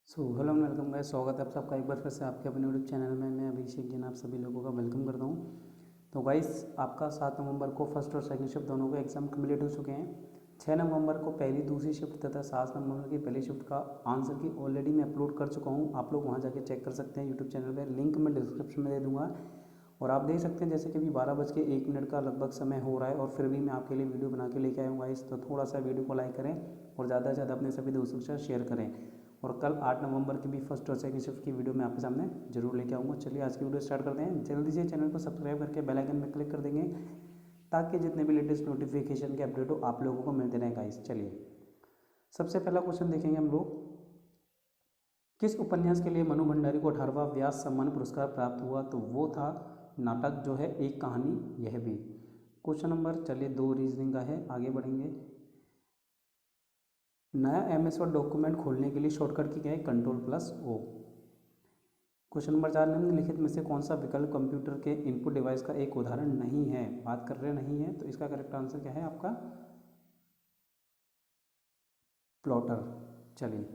Hello welcome guys, स्वागत है आप सबका एक बार फिर से आपके अपने यूट्यूब चैनल में। मैं अभिषेक जैन आप सभी लोगों का वेलकम करता हूँ। तो गाइस, आपका 7 नवंबर को फर्स्ट और सेकंड शिफ्ट दोनों के एग्जाम कंप्लीट हो चुके हैं। 6 नवंबर को पहली दूसरी शिफ्ट तथा 7 नवंबर की पहली शिफ्ट का आंसर की ऑलरेडी मैं अपलोड कर चुका हूँ। आप लोग वहाँ जाके चेक कर सकते हैं यूट्यूब चैनल पर, लिंक मैं डिस्क्रिप्शन में दे दूँगा। और आप देख सकते हैं जैसे कि अभी 12:01 का लगभग समय हो रहा है और फिर भी मैं आपके लिए वीडियो बना के लेके आया हूँ गाइस। तो थोड़ा सा वीडियो को लाइक करें और ज़्यादा से ज़्यादा अपने सभी दोस्तों के साथ शेयर करें। और कल 8 नवंबर की भी फर्स्ट और सेकंड शिफ्ट की वीडियो मैं आपके सामने जरूर लेके आऊँगा। चलिए आज की वीडियो स्टार्ट करते हैं। जल्दी से चैनल को सब्सक्राइब करके बेल आइकन में क्लिक कर देंगे ताकि जितने भी लेटेस्ट नोटिफिकेशन के अपडेट हो आप लोगों को मिलते रहें गाइस। चलिए सबसे पहला क्वेश्चन देखेंगे हम लोग। किस उपन्यास के लिए मनु भंडारी को 18वां व्यास सम्मान पुरस्कार प्राप्त हुआ? तो वो था नाटक जो है एक कहानी यह भी। क्वेश्चन नंबर चलिए 2 रीजनिंग का है, आगे बढ़ेंगे। नया एमएस वर्ड डॉक्यूमेंट खोलने के लिए शॉर्टकट की क्या है? Ctrl+O। क्वेश्चन नंबर 4, निम्नलिखित में से कौन सा विकल्प कंप्यूटर के इनपुट डिवाइस का एक उदाहरण नहीं है? बात कर रहे नहीं है, तो इसका करेक्ट आंसर क्या है आपका? प्लॉटर। चलिए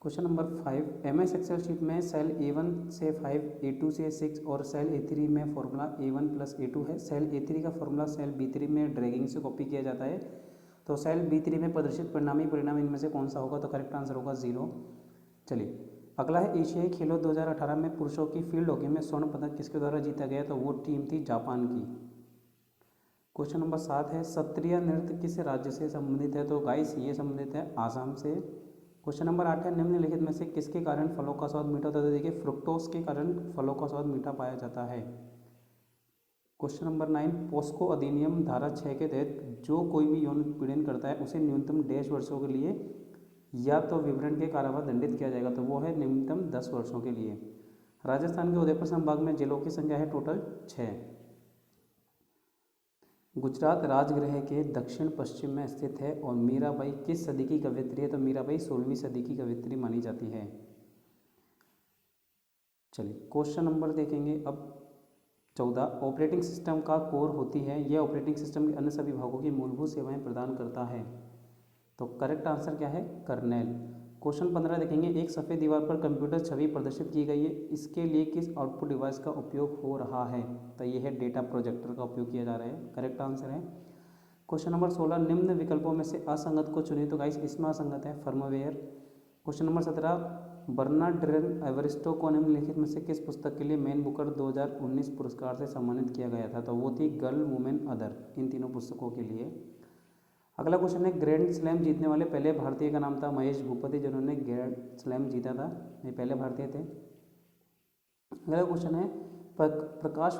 question number 5, MS Excel sheet में सेल A1 से 5, A2 से 6 और सेल A3 में फॉर्मूला A1+A2 है। सेल A3 का फॉर्मूला सेल B3 में ड्रैगिंग से कॉपी किया जाता है। तो सेल B3 में प्रदर्शित परिणाम इनमें से कौन सा होगा? तो करेक्ट आंसर होगा 0। चलिए अगला है, एशियाई खेलों 2018 में पुरुषों की फील्ड हॉकी में स्वर्ण पदक किसके द्वारा जीता गया? तो वो टीम थी जापान की। क्वेश्चन नंबर 7 है, सत्रिय नृत्य किस राज्य से संबंधित है? तो गाइस ये संबंधित है आसाम से। क्वेश्चन नंबर 8 है, निम्नलिखित में से किसके कारण फलों का स्वाद मीठा होता है? देखिए फ्रुक्टोज के कारण फलों का स्वाद मीठा पाया जाता है। क्वेश्चन नंबर 9, पोस्को अधिनियम धारा 6 के तहत जो कोई भी यौन उत्पीड़न करता है उसे न्यूनतम 10 वर्षों के लिए या तो विवरण के कारावास दंडित किया जाएगा। तो वो है न्यूनतम 10 वर्षों के लिए। राजस्थान के उदयपुर संभाग में जिलों की संख्या है टोटल 6। गुजरात राजगृह के दक्षिण पश्चिम में स्थित है और मीराबाई किस सदी की कवियत्री है? तो मीराबाई 16वीं सदी की कवियत्री मानी जाती है। चलिए क्वेश्चन नंबर देखेंगे अब 14, ऑपरेटिंग सिस्टम का कोर होती है, यह ऑपरेटिंग सिस्टम के अन्य सभी भागों की मूलभूत सेवाएं प्रदान करता है। तो करेक्ट आंसर क्या है? कर्नेल। क्वेश्चन 15 देखेंगे, एक सफ़ेद दीवार पर कंप्यूटर छवि प्रदर्शित की गई है, इसके लिए किस आउटपुट डिवाइस का उपयोग हो रहा है? तो ये है डेटा प्रोजेक्टर का उपयोग किया जा रहा है। करेक्ट आंसर है। क्वेश्चन नंबर 16, निम्न विकल्पों में से असंगत को चुनिए। तो गाइस इसमें असंगत है फर्मवेयर। क्वेश्चन नंबर 17, बर्नार्ड एवरिस्टो को निम्नलिखित में से किस पुस्तक के लिए मैन बुकर 2019 पुरस्कार से सम्मानित किया गया था? तो वो थी गर्ल वुमेन अदर, इन तीनों पुस्तकों के लिए। अगला क्वेश्चन है, ग्रैंड स्लैम जीतने वाले पहले भारतीय का नाम था महेश भूपति, जिन्होंने ग्रैंड स्लैम जीता था, ये पहले भारतीय थे। अगला क्वेश्चन है, प्रकाश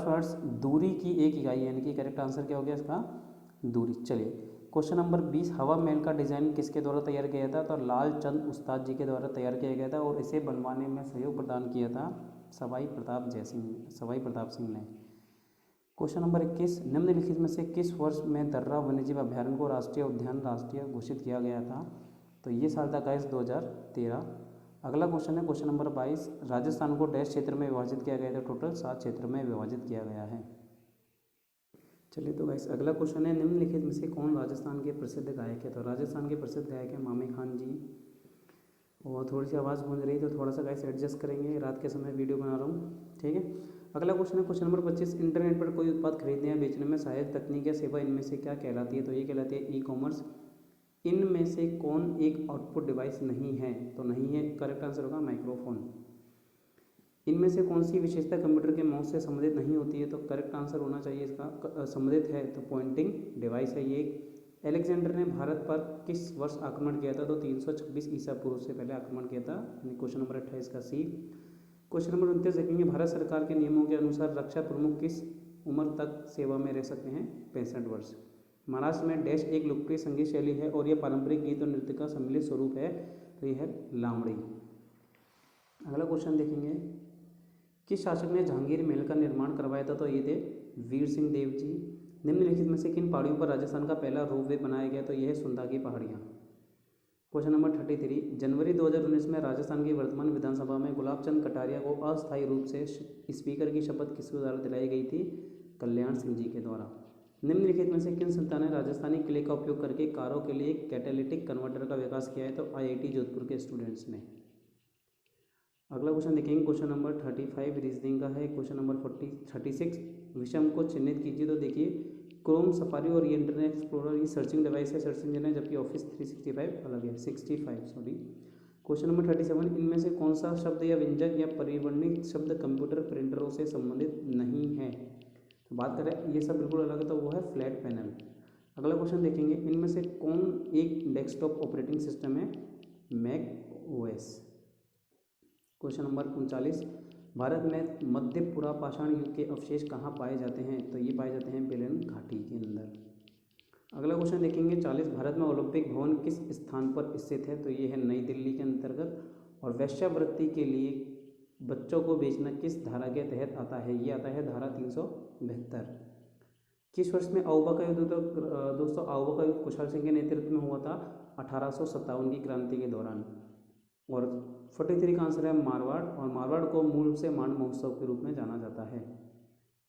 वर्ष दूरी की एक इकाई, यानी कि करेक्ट आंसर क्या हो गया इसका? दूरी। चलिए क्वेश्चन नंबर 20, हवा महल का डिज़ाइन किसके द्वारा तैयार किया गया था? तो लाल चंद उस्ताद जी के द्वारा तैयार किया गया था और इसे बनवाने में सहयोग प्रदान किया था सवाई प्रताप सिंह ने। क्वेश्चन नंबर 21, निम्नलिखित में से किस वर्ष में दर्रा वन्यजीव अभ्यारण्य को राष्ट्रीय उद्यान राष्ट्रीय घोषित किया गया था? तो ये साल था गाइस 2013। अगला क्वेश्चन है क्वेश्चन नंबर 22, राजस्थान को डैश क्षेत्र में विभाजित किया गया था? टोटल 7 क्षेत्र में विभाजित किया गया है। चलिए तो गाइस अगला क्वेश्चन है, निम्नलिखित में से कौन राजस्थान के प्रसिद्ध गायक है? तो राजस्थान के प्रसिद्ध गायक है मामे खान जी। और थोड़ी सी आवाज़ गूंज रही है तो थोड़ा सा गाइस एडजस्ट करेंगे, रात के समय वीडियो बना रहा हूँ, ठीक है। अगला क्वेश्चन है क्वेश्चन नंबर 25, इंटरनेट पर कोई उत्पाद खरीदने या बेचने में सहायक तकनीक या सेवा इनमें से क्या कहलाती है? तो ये कहलाती है ई कॉमर्स। इनमें से कौन एक आउटपुट डिवाइस नहीं है? तो नहीं है, करेक्ट आंसर होगा माइक्रोफोन। इनमें से कौन सी विशेषता कंप्यूटर के माउस से संबंधित नहीं होती है? तो करेक्ट आंसर होना चाहिए इसका संबंधित है तो पॉइंटिंग डिवाइस है ये। एलेक्जेंडर ने भारत पर किस वर्ष आक्रमण किया था? तो 326 ईसा पूर्व से पहले आक्रमण किया था। क्वेश्चन नंबर 28 का सी। क्वेश्चन नंबर 29 देखेंगे, भारत सरकार के नियमों के अनुसार रक्षा प्रमुख किस उम्र तक सेवा में रह सकते हैं? 65 वर्ष। महाराष्ट्र में डैश एक लोकप्रिय संगीत शैली है और यह पारंपरिक गीत और नृत्य का सम्मिलित स्वरूप है, तो यह है लावड़ी। अगला क्वेश्चन देखेंगे, किस शासक ने जहांगीर महल का निर्माण करवाया था? तो ये थे वीर सिंह देव जी। निम्नलिखित में से किन पहाड़ियों पर राजस्थान का पहला रोपवे बनाया गया? तो यह है सुंदा की पहाड़ियाँ। क्वेश्चन नंबर 33, जनवरी 2019 में राजस्थान की वर्तमान विधानसभा में गुलाब चंद कटारिया को अस्थायी रूप से स्पीकर की शपथ किसके द्वारा दिलाई गई थी? कल्याण सिंह जी के द्वारा। निम्नलिखित में से किन संस्थान ने राजस्थानी क्ले का उपयोग करके कारों के लिए एक कैटालिटिक कन्वर्टर का विकास किया है? तो आईआईटी जोधपुर के स्टूडेंट्स ने। अगला क्वेश्चन देखेंगे, क्वेश्चन नंबर 35 रीजनिंग का है। क्वेश्चन नंबर 36 विषम को चिन्हित कीजिए। तो देखिए, क्रोम, सफारी और ये इंटरनेट एक्सप्लोरर ये सर्चिंग डिवाइस है, सर्च इंजन है, जबकि ऑफिस 365 अलग है, 65 सॉरी। क्वेश्चन नंबर 37 इनमें से कौन सा शब्द या व्यंजक या परिवर्णित शब्द कंप्यूटर प्रिंटरों से संबंधित नहीं है? तो बात करें ये सब बिल्कुल अलग है, तो वो है फ्लैट पैनल। अगला क्वेश्चन देखेंगे, इनमें से कौन एक डेस्कटॉप ऑपरेटिंग सिस्टम है? Mac OS. Question number 39 Bharat में मध्य पुरापाषाण युग के अवशेष कहाँ पाए जाते हैं? तो ये पाए जाते हैं बेलन घाटी के अंदर। अगला क्वेश्चन देखेंगे 40 भारत में ओलंपिक भवन किस स्थान पर स्थित है? तो ये है नई दिल्ली के अंतर्गत। और वेश्यावृत्ति के लिए बच्चों को बेचना किस धारा के तहत आता है? ये आता है धारा 372। किस वर्ष में अऊबा का युद्ध? तो दोस्तों अऊबा का युद्ध कुशल सिंह के नेतृत्व में हुआ था 1857 की क्रांति के दौरान। और 43 का आंसर है मारवाड़, और मारवाड़ को मूल रूप से मांड महोत्सव के रूप में जाना जाता है।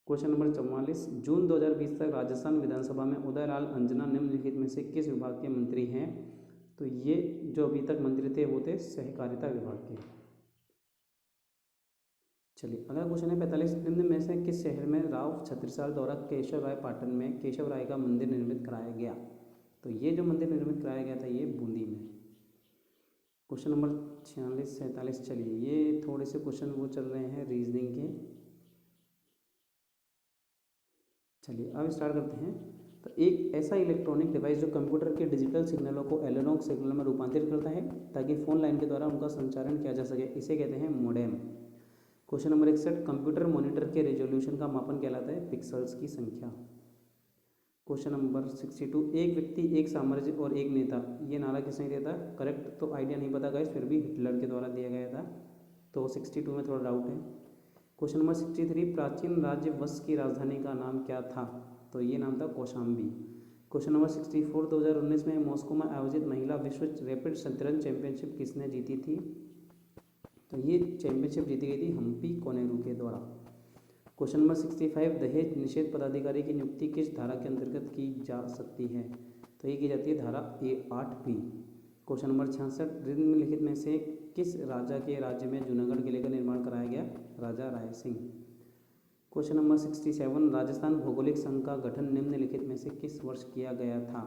क्वेश्चन नंबर 44 जून 2020 तक राजस्थान विधानसभा में उदयलाल अंजना निम्नलिखित में से किस विभाग के मंत्री हैं? तो ये जो अभी तक मंत्री थे वो थे सहकारिता विभाग के। चलिए अगला क्वेश्चन है 45 निम्न में से किस शहर में राव छत्रसाल द्वारा केशव राय पाटन में केशव राय का मंदिर निर्मित कराया गया? तो ये जो मंदिर निर्मित कराया गया था ये बूंदी में। क्वेश्चन नंबर 46 47 चलिए ये थोड़े से क्वेश्चन वो चल रहे हैं रीजनिंग के। चलिए अब स्टार्ट करते हैं। तो एक ऐसा इलेक्ट्रॉनिक डिवाइस जो कंप्यूटर के डिजिटल सिग्नलों को एनालॉग सिग्नल में रूपांतरित करता है ताकि फ़ोन लाइन के द्वारा उनका संचारण किया जा सके, इसे कहते हैं modem. Question number 61 computer monitor के रेजोल्यूशन का मापन कहलाता है पिक्सल्स की संख्या। क्वेश्चन नंबर 62 एक व्यक्ति, एक साम्राज्य और एक नेता, ये नारा किसने दिया था? करेक्ट तो आइडिया नहीं पता गाइस, फिर भी हिटलर के द्वारा दिया गया था, तो 62 में थोड़ा डाउट है। क्वेश्चन नंबर 63 प्राचीन राज्य वश की राजधानी का नाम क्या था? तो ये नाम था कौशाम्बी। क्वेश्चन नंबर 64 2019 में मॉस्को में आयोजित महिला विश्व रैपिड शतरंज चैंपियनशिप किसने जीती थी? तो ये चैंपियनशिप जीती गई थी हम्पी कोनेरू के द्वारा। क्वेश्चन नंबर 65 दहेज निषेध पदाधिकारी की नियुक्ति किस धारा के अंतर्गत की जा सकती है? तो ये की जाती है धारा 8B। क्वेश्चन नंबर 66 निम्नलिखित में से किस राजा के राज्य में जूनागढ़ किले का निर्माण कराया गया? राजा राय सिंह। क्वेश्चन नंबर 67 राजस्थान भौगोलिक संघ का गठन निम्नलिखित में से किस वर्ष किया गया था?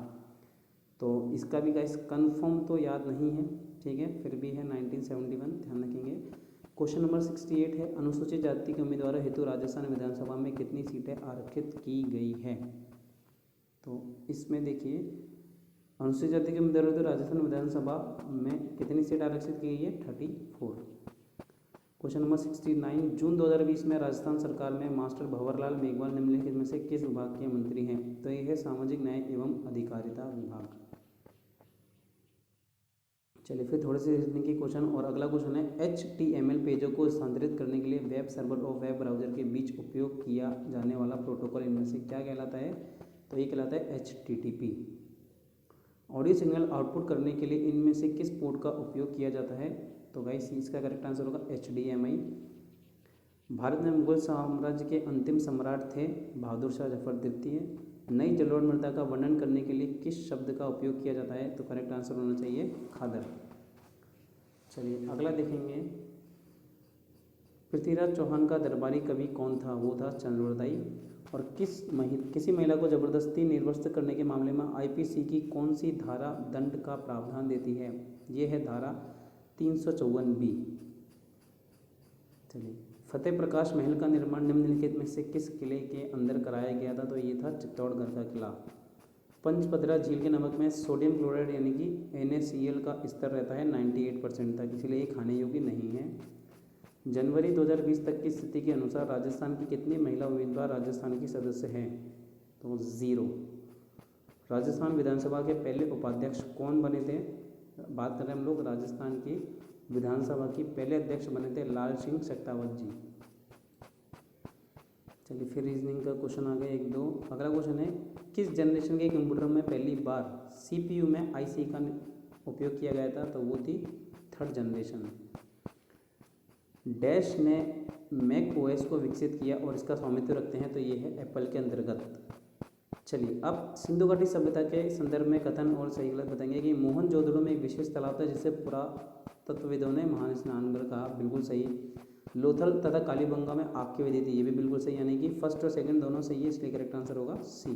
तो इसका भी गाइस कंफर्म तो याद नहीं है, ठीक है, फिर भी है 1971, ध्यान रखेंगे। क्वेश्चन नंबर 68 है अनुसूचित जाति के उम्मीदवारों हेतु राजस्थान विधानसभा में कितनी सीटें आरक्षित की गई है? तो इसमें देखिए अनुसूचित जाति के उम्मीदवारों हेतु राजस्थान विधानसभा में कितनी सीट आरक्षित की गई है? 34। क्वेश्चन नंबर 69 जून 2020 में राजस्थान सरकार में मास्टर भंवरलाल मेघवाल निम्नलिखित में से किस विभाग के मंत्री हैं? तो ये है सामाजिक न्याय एवं अधिकारिता विभाग। चलिए फिर थोड़े से रीजनिंग के क्वेश्चन, और अगला क्वेश्चन है HTML पेजों को स्थानांतरित करने के लिए वेब सर्वर और वेब ब्राउज़र के बीच उपयोग किया जाने वाला प्रोटोकॉल इनमें से क्या कहलाता है? तो ये कहलाता है HTTP। ऑडियो सिग्नल आउटपुट करने के लिए इनमें से किस पोर्ट का उपयोग किया जाता है? तो गाइस इसका करेक्ट आंसर होगा HDMI। भारत में मुगल साम्राज्य के अंतिम सम्राट थे बहादुर शाह जफर द्वितीय। नई जलोढ़ मृदा का वर्णन करने के लिए किस शब्द का उपयोग किया जाता है? तो करेक्ट आंसर होना चाहिए खादर। चलिए अगला देखेंगे पृथ्वीराज चौहान का दरबारी कवि कौन था? वो था चंद्रवरदाई। और किसी महिला को जबरदस्ती निर्वस्त्र करने के मामले में IPC की कौन सी धारा दंड का प्रावधान देती है? ये है धारा 354B। चलिए फतेह प्रकाश महल का निर्माण निम्नलिखित में से किस किले के अंदर कराया गया था? तो ये था चित्तौड़गढ़ का किला। पंचपदरा झील के नमक में सोडियम क्लोराइड यानी कि NaCl का स्तर रहता है 98% तक, इसलिए ये खाने योग्य नहीं है। जनवरी 2020 तक की स्थिति के अनुसार राजस्थान की कितनी महिला उम्मीदवार राजस्थान की सदस्य हैं? तो 0। राजस्थान विधानसभा के पहले उपाध्यक्ष कौन बने थे? बात कर रहे हैं हम लोग राजस्थान की विधानसभा की पहले अध्यक्ष बने थे लाल सिंह शेखावत जी। चलिए फिर रीजनिंग का क्वेश्चन आ गया 1-2। अगला क्वेश्चन है किस जनरेशन के कंप्यूटर में पहली बार CPU में IC का उपयोग किया गया था? तो वो थी 3rd जनरेशन। डैश ने मैक OS को विकसित किया और इसका स्वामित्व रखते हैं, तो ये है एप्पल के अंतर्गत। चलिए अब सिंधु घाटी सभ्यता के संदर्भ में कथन और सही गलत बताएंगे कि मोहनजोदड़ो में एक विशेष तालाब था जिसे पुरातत्वविदों ने महान स्नानघर कहा, बिल्कुल सही। लोथल तथा कालीबंगा में आग की विधि थी, ये भी बिल्कुल सही, यानी कि फर्स्ट और सेकंड दोनों सही है, इसलिए करेक्ट आंसर होगा सी।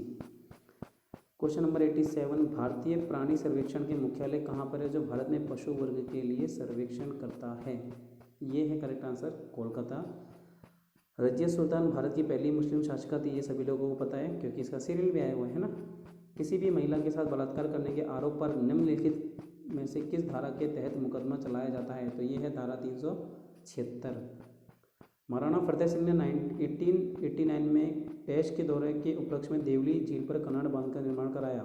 क्वेश्चन नंबर 87, भारतीय प्राणी सर्वेक्षण के मुख्यालय कहाँ पर है जो भारत में पशु वर्ग के लिए सर्वेक्षण करता है? ये है करेक्ट आंसर कोलकाता। रजिया सुल्तान भारत की पहली मुस्लिम शासिका थी, ये सभी लोगों को पता है क्योंकि इसका सीरियल भी आया हुआ है ना। किसी भी महिला के साथ बलात्कार करने के आरोप पर निम्नलिखित में से किस धारा के तहत मुकदमा चलाया जाता है? तो ये है धारा 376। महाराणा प्रताप सिंह ने 1889 में डैश के दौरे के उपलक्ष्य में देवली झील पर कनाड बांध का निर्माण कराया।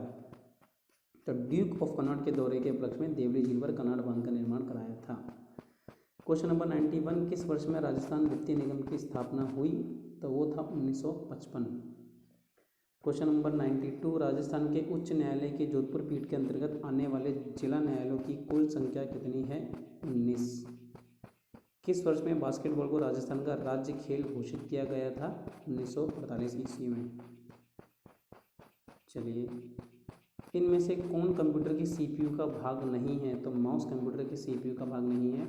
तो ड्यूक ऑफ कनाड के दौरे के उपलक्ष्य में देवली झील पर कनाड बांध का निर्माण कराया था। क्वेश्चन नंबर 91, किस वर्ष में राजस्थान वित्तीय निगम की स्थापना हुई? तो वो था 1955। क्वेश्चन नंबर 92, राजस्थान के उच्च न्यायालय के जोधपुर पीठ के अंतर्गत आने वाले जिला न्यायालयों की कुल संख्या कितनी है? 19। किस वर्ष में बास्केटबॉल को राजस्थान का राज्य खेल घोषित किया गया था? 1948 ईस्वी में। चलिए, इनमें से कौन कंप्यूटर की सीपीयू का भाग नहीं है? तो माउस कंप्यूटर की सीपीयू का भाग नहीं है।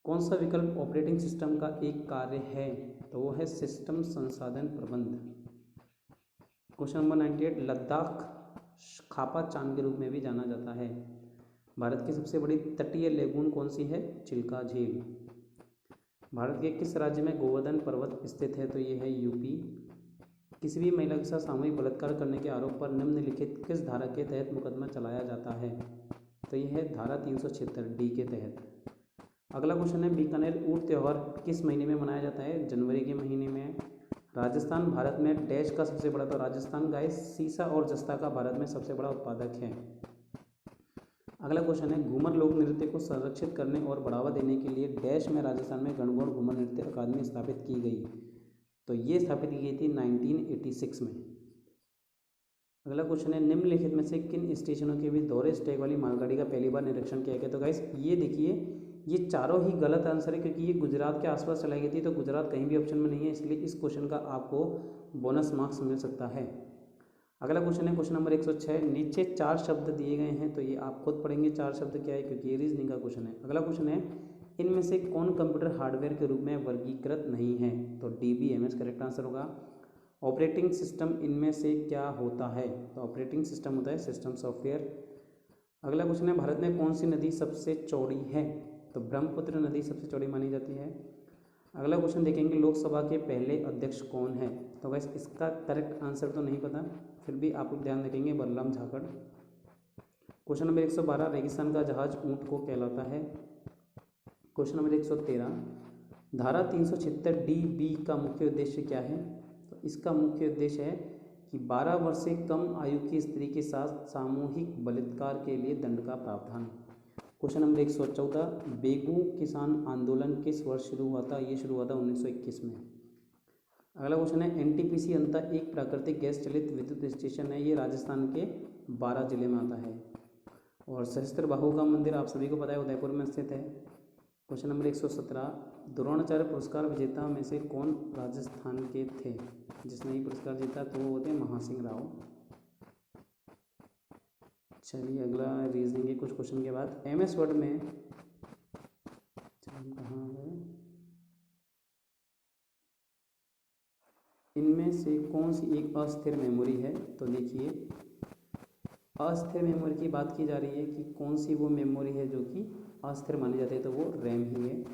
कौन सा विकल्प ऑपरेटिंग सिस्टम का एक कार्य है? तो वो है सिस्टम संसाधन प्रबंध। क्वेश्चन नंबर 98, लद्दाख खापा चांद के रूप में भी जाना जाता है। भारत की सबसे बड़ी तटीय लेगून कौन सी है? चिल्का झील। भारत के किस राज्य में गोवर्धन पर्वत स्थित है? तो ये है यूपी। किसी भी महिला के साथ सामूहिक बलात्कार करने के आरोप पर निम्नलिखित किस धारा के तहत मुकदमा चलाया जाता है? तो यह है धारा 376 डी के तहत। अगला क्वेश्चन है, बीकानेर ऊंट त्यौहार किस महीने में मनाया जाता है? जनवरी के महीने में। राजस्थान भारत में डैश का सबसे बड़ा, तो राजस्थान गाय सीसा और जस्ता का भारत में सबसे बड़ा उत्पादक है। अगला क्वेश्चन है, घूमर लोक नृत्य को संरक्षित करने और बढ़ावा देने के लिए डैश में राजस्थान में गणगौर घूमर नृत्य अकादमी स्थापित की गई? तो ये स्थापित की गई थी 1986 में। अगला क्वेश्चन है, निम्नलिखित में से किन स्टेशनों के भी दोहरे स्टैक वाली मालगाड़ी का पहली बार निरीक्षण किया गया? तो गाइस ये देखिए, ये चारों ही गलत आंसर है क्योंकि ये गुजरात के आसपास चलाई गई थी, तो गुजरात कहीं भी ऑप्शन में नहीं है, इसलिए इस क्वेश्चन का आपको बोनस मार्क्स मिल सकता है। अगला क्वेश्चन है क्वेश्चन नंबर 106, नीचे 4 शब्द दिए गए हैं, तो ये आप खुद पढ़ेंगे 4 शब्द क्या है क्योंकि ये रीजनिंग का क्वेश्चन है। अगला क्वेश्चन है, इनमें से कौन कंप्यूटर हार्डवेयर के रूप में वर्गीकृत नहीं है? तो DBMS करेक्ट आंसर होगा। ऑपरेटिंग सिस्टम इनमें से क्या होता है? तो ऑपरेटिंग सिस्टम होता है सिस्टम सॉफ्टवेयर। अगला क्वेश्चन है, भारत में कौन सी नदी सबसे चौड़ी है? तो ब्रह्मपुत्र नदी सबसे चौड़ी मानी जाती है। अगला क्वेश्चन देखेंगे, लोकसभा के पहले अध्यक्ष कौन है? तो वैसे इसका करेक्ट आंसर तो नहीं पता, फिर भी आप लोग ध्यान रखेंगे, बलराम झाकड़। क्वेश्चन नंबर 112, रेगिस्तान का जहाज ऊंट को कहलाता है? क्वेश्चन नंबर 113, धारा 376DB का मुख्य उद्देश्य क्या है? तो इसका मुख्य उद्देश्य है कि 12 वर्ष से कम आयु की स्त्री के साथ सामूहिक बलात्कार के लिए दंड का प्रावधान। क्वेश्चन नंबर 114, बेगू किसान आंदोलन किस वर्ष शुरू हुआ था? ये शुरू हुआ था 1921 में। अगला क्वेश्चन है, NTPC अंता एक प्राकृतिक गैस चलित विद्युत स्टेशन है, ये राजस्थान के 12 जिले में आता है। और सहस्त्र बाहु का मंदिर आप सभी को पता है उदयपुर में स्थित है। क्वेश्चन नंबर 117, द्रोणाचार्य पुरस्कार विजेता में से कौन राजस्थान के थे? जिसने ये पुरस्कार जीता तो वो होते हैं महासिंह राव। चलिए अगला रीजनिंग के कुछ क्वेश्चन के बाद, MS वर्ड में कहाँ गए, इनमें से कौन सी एक अस्थिर मेमोरी है? तो देखिए, अस्थिर मेमोरी की बात की जा रही है कि कौन सी वो मेमोरी है जो कि अस्थिर मानी जाती है, तो वो रैम ही है।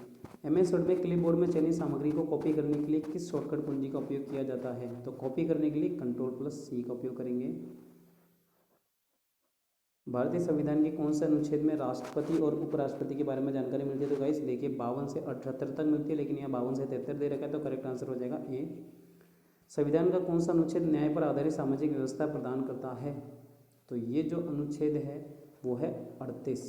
MS वर्ड में क्लिपबोर्ड में चयनित सामग्री को कॉपी करने के लिए किस शॉर्टकट कुंजी का उपयोग किया जाता है? तो कॉपी करने के लिए Ctrl+C का उपयोग करेंगे। भारतीय संविधान के कौन से अनुच्छेद में राष्ट्रपति और उपराष्ट्रपति के बारे में जानकारी मिलती है? तो गाइस देखिए 52 से 78 तक मिलती है, लेकिन यहाँ 52 से 73 दे रखा है, तो करेक्ट आंसर हो जाएगा ए। संविधान का कौन सा अनुच्छेद न्याय पर आधारित सामाजिक व्यवस्था प्रदान करता है? तो ये जो अनुच्छेद है वो है 38।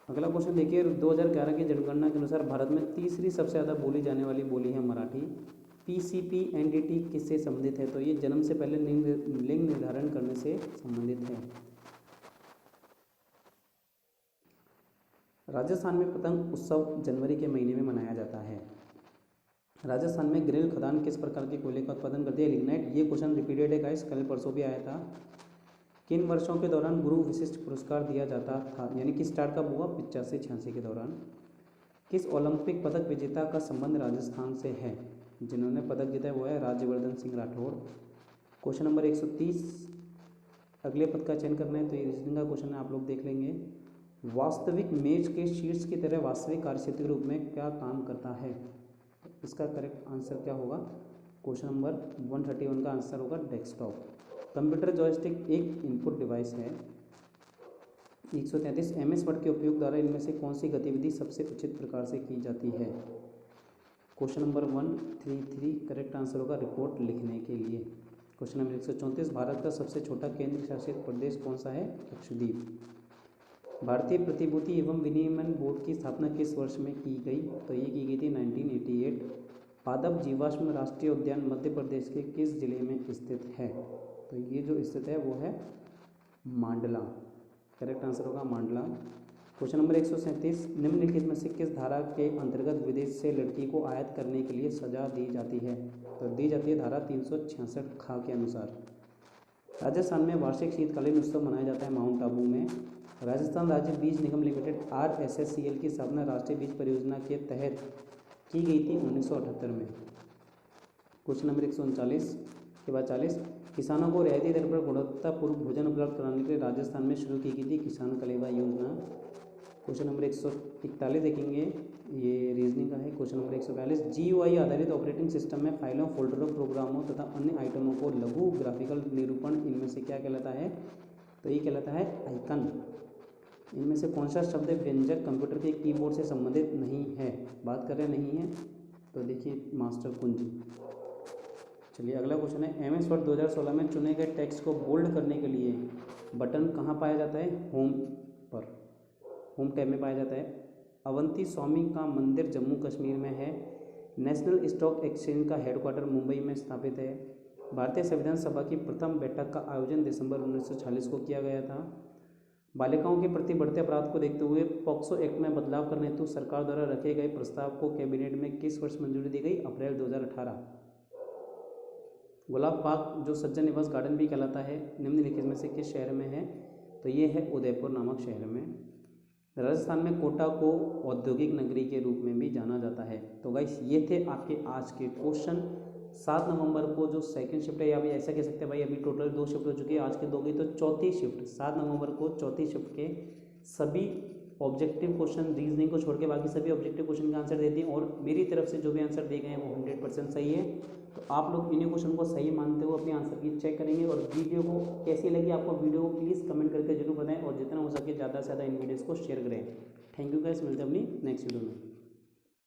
अगला क्वेश्चन देखिए, 2011 की जनगणना के अनुसार भारत में तीसरी सबसे ज़्यादा बोली जाने वाली बोली है मराठी। PCPNDT किससे संबंधित है? तो ये जन्म से पहले लिंग निर्धारण करने से संबंधित है। राजस्थान में पतंग उत्सव जनवरी के महीने में मनाया जाता है। राजस्थान में ग्रिल खदान किस प्रकार के कोयले का उत्पादन करती है? लिग्नाइट। ये क्वेश्चन रिपीटेड है गाइस, कल परसों भी आया था। किन वर्षों के दौरान गुरु विशिष्ट पुरस्कार दिया जाता था, यानी कि स्टार्ट कब हुआ? 85-86 के दौरान। किस ओलंपिक पदक विजेता का संबंध राजस्थान से है? जिन्होंने पदक जीता है वो है राज्यवर्धन सिंह राठौड़। क्वेश्चन नंबर 130, अगले पद का चयन करना है, तो ये रीजनिंग का क्वेश्चन है, आप लोग देख लेंगे। वास्तविक मेज के शीर्ष की तरह वास्तविक कार्यक्षेत्र के रूप में क्या काम करता है? इसका करेक्ट आंसर क्या होगा? क्वेश्चन नंबर 131 का आंसर होगा डेस्कटॉप। कंप्यूटर जॉयस्टिक एक इनपुट डिवाइस है। 133, MS वर्ड के उपयोग द्वारा इनमें से कौन सी गतिविधि सबसे उचित प्रकार से की जाती है? क्वेश्चन नंबर 133 करेक्ट आंसर होगा रिपोर्ट लिखने के लिए। क्वेश्चन नंबर 134, भारत का सबसे छोटा केंद्र शासित प्रदेश कौन सा है? लक्षद्वीप। भारतीय प्रतिभूति एवं विनिमय बोर्ड की स्थापना किस वर्ष में की गई? तो ये की गई थी 1988। पादप जीवाश्म राष्ट्रीय उद्यान मध्य प्रदेश के किस जिले में स्थित है? तो ये जो स्थित है वो है मांडला। करेक्ट आंसर होगा मांडला। क्वेश्चन नंबर 137, निम्नलिखित में से किस धारा के अंतर्गत विदेश से लड़की को आयात करने के लिए सजा दी जाती है? तो दी जाती है धारा 366 खा के अनुसार। राजस्थान में वार्षिक शीतकालीन उत्सव मनाया जाता है माउंट आबू में। राजस्थान राज्य बीज निगम लिमिटेड RSSCL की स्थापना राष्ट्रीय बीज परियोजना के तहत की गई थी 1978 में। क्वेश्चन नंबर 139 के बाद 40, किसानों को रियायती दर पर गुणवत्तापूर्ण भोजन उपलब्ध कराने के लिए राजस्थान में शुरू की गई थी किसान कलेवा योजना। क्वेश्चन नंबर 141 देखेंगे, ये रीजनिंग का है। क्वेश्चन नंबर 142, GUI आधारित ऑपरेटिंग सिस्टम में फाइलों, फोल्डरों, प्रोग्रामों तथा अन्य आइटमों को लघु ग्राफिकल निरूपण इनमें से क्या कहलाता है? तो ये कहलाता है आइकन। इनमें से कौन सा शब्द व्यंजक कंप्यूटर के कीबोर्ड से संबंधित नहीं है? बात कर रहे नहीं है, तो देखिए मास्टर कुंजी। चलिए अगला क्वेश्चन है, MS वर्ड 2016 में चुने गए टेक्स्ट को बोल्ड करने के लिए बटन कहाँ पाया जाता है? होम पर, होम टैब में पाया जाता है। अवंती स्वामी का मंदिर जम्मू कश्मीर में है। नेशनल स्टॉक एक्सचेंज का हेडक्वार्टर मुंबई में स्थापित है। भारतीय संविधान सभा की प्रथम बैठक का आयोजन दिसंबर 1940 को किया गया था। बालिकाओं के प्रति बढ़ते अपराध को देखते हुए पॉक्सो एक्ट में बदलाव करने हेतु सरकार द्वारा रखे गए प्रस्ताव को कैबिनेट में किस वर्ष मंजूरी दी गई? अप्रैल 2018। गुलाब बाग जो सज्जन निवास गार्डन भी कहलाता है, निम्नलिखित में से किस शहर में है? तो ये है उदयपुर नामक शहर में। राजस्थान में कोटा को औद्योगिक नगरी के रूप में भी जाना जाता है। तो गाइस ये थे आपके आज के क्वेश्चन। 7 नवंबर को जो सेकंड शिफ्ट है, या भी ऐसा कह सकते हैं भाई अभी टोटल 2 शिफ्ट हो चुकी है, आज के 2 गई तो चौथी शिफ्ट 7 नवंबर को चौथी शिफ्ट के सभी ऑब्जेक्टिव क्वेश्चन रीजनिंग को छोड़ के बाकी सभी ऑब्जेक्टिव क्वेश्चन का आंसर देती हैं, और मेरी तरफ से जो भी आंसर दिए गए हैं वो 100% सही है। तो आप लोग इन्हीं क्वेश्चन को सही मानते हुए अपने आंसर की चेक करेंगे। और वीडियो को कैसी लगी आपको वीडियो को प्लीज़ कमेंट करके जरूर बताएं, और जितना हो सके ज़्यादा से ज़्यादा इन वीडियोज़ को शेयर करें। थैंक यू गाइस, मिलते हैं अपनी नेक्स्ट वीडियो में।